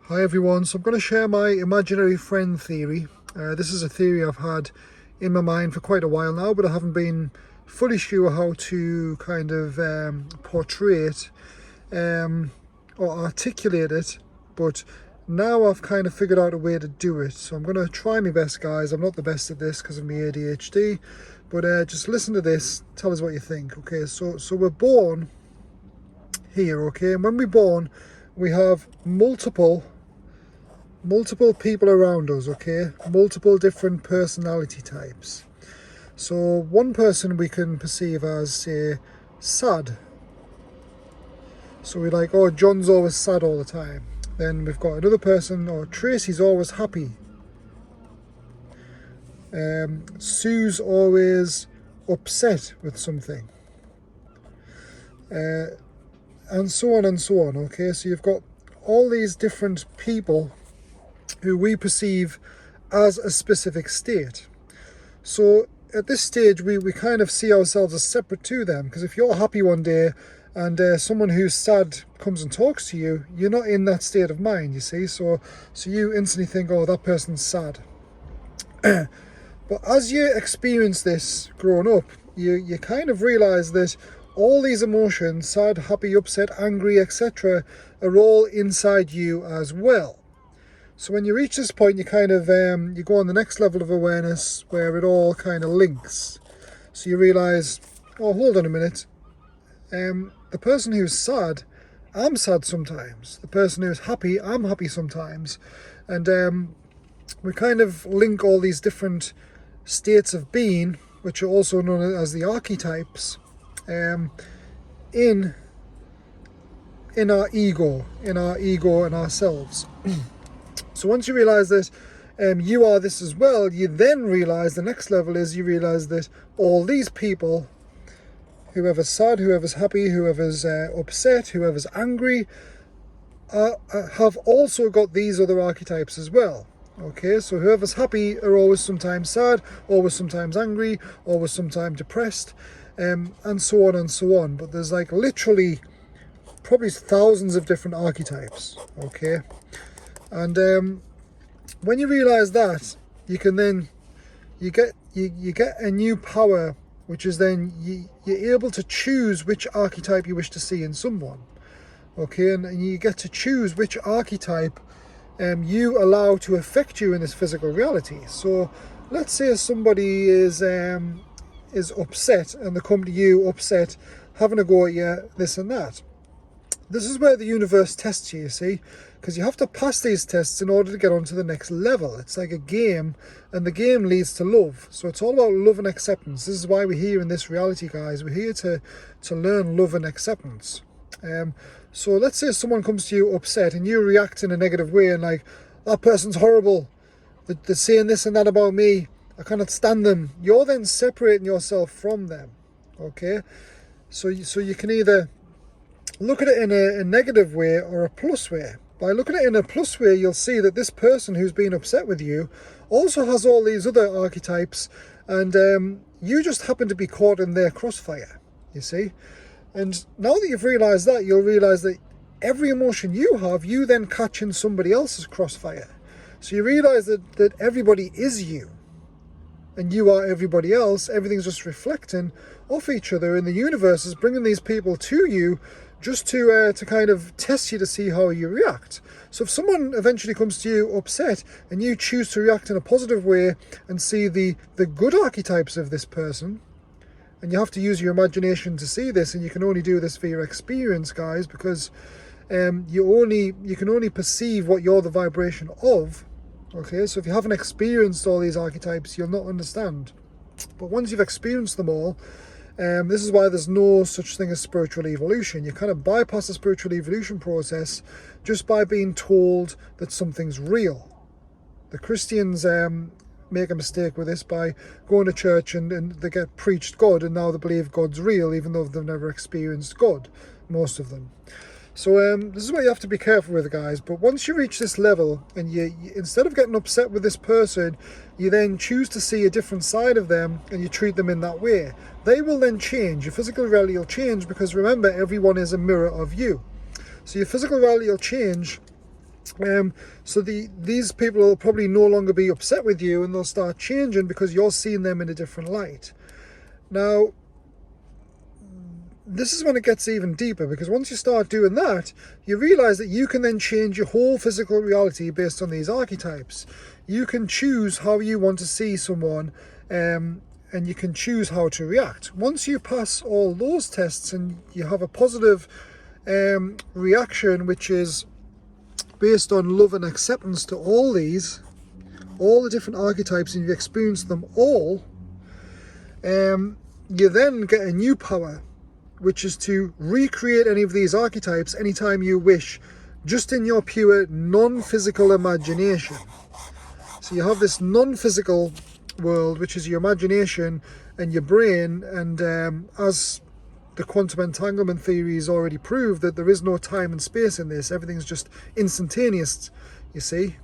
Hi everyone, so I'm going to share my imaginary friend theory. This is a theory I've had in my mind for quite a while now, but I haven't been fully sure how to kind of portray it or articulate it, but now I've kind of figured out a way to do it. So I'm going to try my best, guys. I'm not the best at this because of my ADHD, but just listen to this, tell us what you think. Okay, so we're born here, okay, and when we're born we have multiple people around us, okay, multiple different personality types. So one person we can perceive as, say, sad. So we're like, oh, John's always sad all the time. Then we've got another person, or Tracy's always happy. Sue's always upset with something. And so on and so on, okay. So you've got all these different people who we perceive as a specific state. So at this stage we kind of see ourselves as separate to them, because if you're happy one day and someone who's sad comes and talks to you, you're not in that state of mind, you see. So you instantly think, oh, that person's sad. But as you experience this growing up, you kind of realize that all these emotions, sad, happy, upset, angry, etc., are all inside you as well. So when you reach this point, you kind of you go on the next level of awareness where it all kind of links. So you realize, oh, hold on a minute. The person who's sad, I'm sad sometimes. The person who's happy, I'm happy sometimes. And we kind of link all these different states of being, which are also known as the archetypes, in our ego and ourselves. So once you realize that you are this as well, you then realize the next level is you realize that all these people, whoever's sad, whoever's happy, whoever's upset, whoever's angry, have also got these other archetypes as well. Okay, so whoever's happy are always sometimes sad, always sometimes angry, always sometimes depressed, and so on and so on. But there's like literally probably thousands of different archetypes. Okay. And when you realize that, you can then you get a new power, which is then you're able to choose which archetype you wish to see in someone. Okay, and you get to choose which archetype you allow to affect you in this physical reality. So let's say somebody is upset and they come to you upset, having a go at you, this and that. This is where the universe tests you, you see, because you have to pass these tests in order to get on to the next level. It's like a game, and the game leads to love. So it's all about love and acceptance. This is why we're here in this reality, guys. We're here to learn love and acceptance. So let's say someone comes to you upset and you react in a negative way and like, that person's horrible, they're saying this and that about me, I cannot stand them. You're then separating yourself from them, okay? So you can either look at it in a negative way or a plus way. By looking at it in a plus way, you'll see that this person who's been upset with you also has all these other archetypes, and you just happen to be caught in their crossfire, you see. And now that you've realised that, you'll realise that every emotion you have, you then catch in somebody else's crossfire. So you realise that everybody is you, and you are everybody else. Everything's just reflecting off each other, and the universe is bringing these people to you just to kind of test you to see how you react. So if someone eventually comes to you upset and you choose to react in a positive way and see the good archetypes of this person, and you have to use your imagination to see this, and you can only do this for your experience, guys, because you can only perceive what you're the vibration of. Okay, so if you haven't experienced all these archetypes, you'll not understand. But once you've experienced them all, this is why there's no such thing as spiritual evolution. You kind of bypass the spiritual evolution process just by being told that something's real. The Christians make a mistake with this by going to church and they get preached God, and now they believe God's real even though they've never experienced God, most of them. So this is what you have to be careful with, guys. But once you reach this level and you instead of getting upset with this person, you then choose to see a different side of them and you treat them in that way, they will then change. Your physical reality will change, because remember, everyone is a mirror of you. So your physical reality will change So these people will probably no longer be upset with you, and they'll start changing because you're seeing them in a different light. Now, this is when it gets even deeper, because once you start doing that, you realize that you can then change your whole physical reality based on these archetypes. You can choose how you want to see someone, and you can choose how to react. Once you pass all those tests and you have a positive reaction, which is based on love and acceptance to all the different archetypes, and you've experienced them all, you then get a new power, which is to recreate any of these archetypes anytime you wish, just in your pure non-physical imagination. So you have this non-physical world, which is your imagination and your brain, and as the quantum entanglement theory has already proved, that there is no time and space in this. Everything's just instantaneous, you see.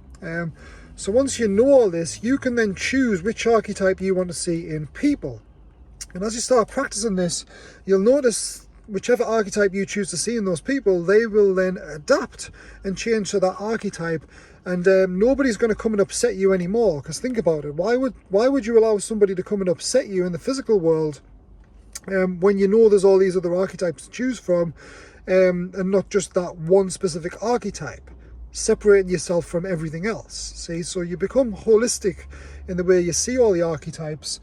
So once you know all this, you can then choose which archetype you want to see in people. And as you start practicing this, you'll notice whichever archetype you choose to see in those people, they will then adapt and change to that archetype. And nobody's going to come and upset you anymore. Because think about it, why would you allow somebody to come and upset you in the physical world when you know there's all these other archetypes to choose from, and not just that one specific archetype, separating yourself from everything else. See, so you become holistic in the way you see all the archetypes,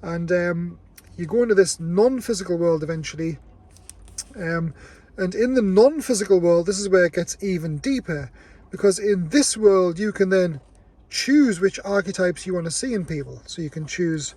and you go into this non-physical world eventually, and in the non-physical world, this is where it gets even deeper, because in this world you can then choose which archetypes you want to see in people. So you can choose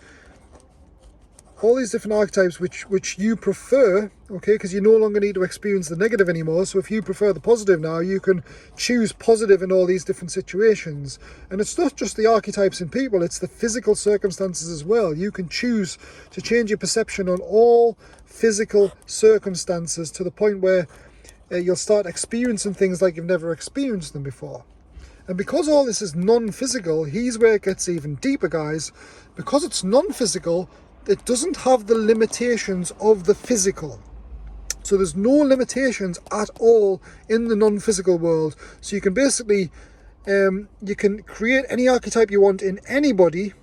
all these different archetypes which you prefer, okay, because you no longer need to experience the negative anymore. So if you prefer the positive now, you can choose positive in all these different situations. And it's not just the archetypes in people, it's the physical circumstances as well. You can choose to change your perception on all physical circumstances to the point where you'll start experiencing things like you've never experienced them before. And because all this is non-physical, here's where it gets even deeper, guys. Because it's non-physical, it doesn't have the limitations of the physical. So there's no limitations at all in the non-physical world. So you can basically, you can create any archetype you want in anybody,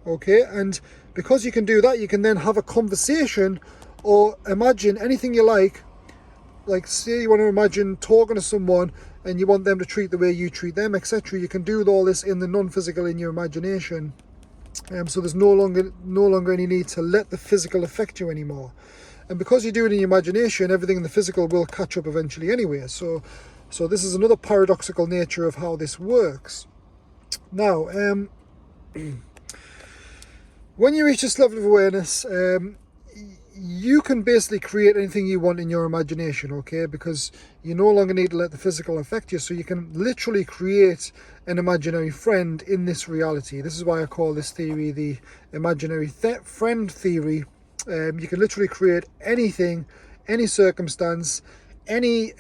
okay? And because you can do that, you can then have a conversation or imagine anything you like. Like say you want to imagine talking to someone and you want them to treat the way you treat them, etc. You can do all this in the non-physical in your imagination. So there's no longer any need to let the physical affect you anymore. And because you do it in your imagination, everything in the physical will catch up eventually anyway. So this is another paradoxical nature of how this works. Now, when you reach this level of awareness, you can basically create anything you want in your imagination, okay? Because you no longer need to let the physical affect you. So you can literally create an imaginary friend in this reality. This is why I call this theory the imaginary friend theory. You can literally create anything, any circumstance, any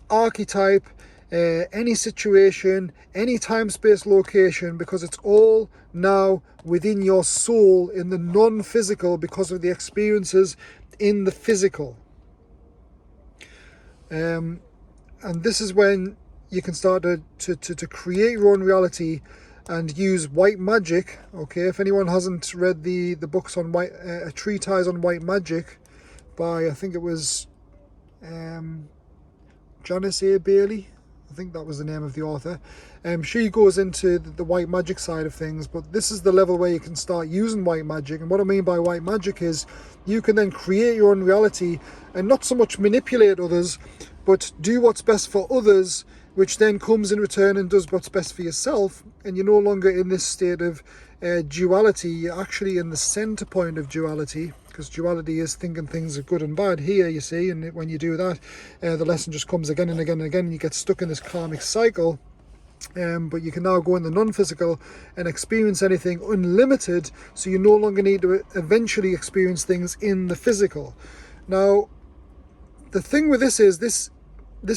archetype, any situation, any time, space, location, because it's all now within your soul in the non-physical because of the experiences in the physical. And this is when you can start to create your own reality and use white magic. Okay, if anyone hasn't read the books on white, a treatise on white magic by, I think it was Janice A. Bailey, I think that was the name of the author. She goes into the white magic side of things, but this is the level where you can start using white magic. And what I mean by white magic is you can then create your own reality and not so much manipulate others, but do what's best for others, which then comes in return and does what's best for yourself. And you're no longer in this state of duality. You're actually in the center point of duality, because duality is thinking things are good and bad here, you see. And when you do that, the lesson just comes again and again and again, and you get stuck in this karmic cycle. But you can now go in the non-physical and experience anything unlimited, so you no longer need to eventually experience things in the physical. Now, the thing with this is this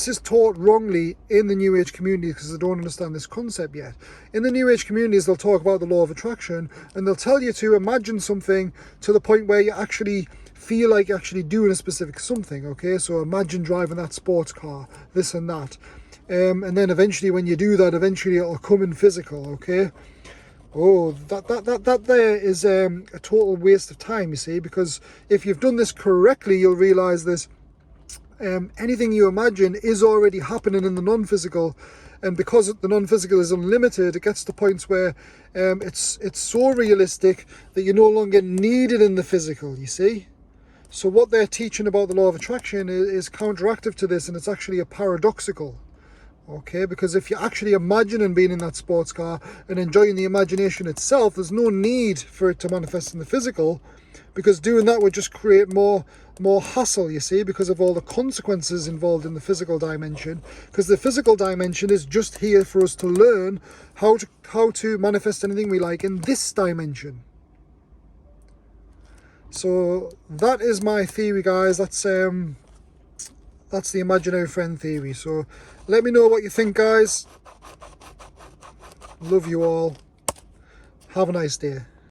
is taught wrongly in the New Age community because they don't understand this concept yet. In the New Age communities, they'll talk about the law of attraction, and they'll tell you to imagine something to the point where you actually feel like you're actually doing a specific something, okay? So imagine driving that sports car, this and that. and then eventually when you do that, eventually it'll come in physical. Okay. Oh, that there is a total waste of time, you see, because if you've done this correctly, you'll realize this. Anything you imagine is already happening in the non-physical, and because the non-physical is unlimited, it gets to points where it's so realistic that you no longer need it in the physical, you see. So what they're teaching about the law of attraction is counteractive to this, and it's actually a paradoxical. Okay, because if you're actually imagining being in that sports car and enjoying the imagination itself, there's no need for it to manifest in the physical, because doing that would just create more hassle, you see, because of all the consequences involved in the physical dimension. Because the physical dimension is just here for us to learn how to manifest anything we like in this dimension. So that is my theory, guys. That's the imaginary friend theory. So let me know what you think, guys. Love you all. Have a nice day.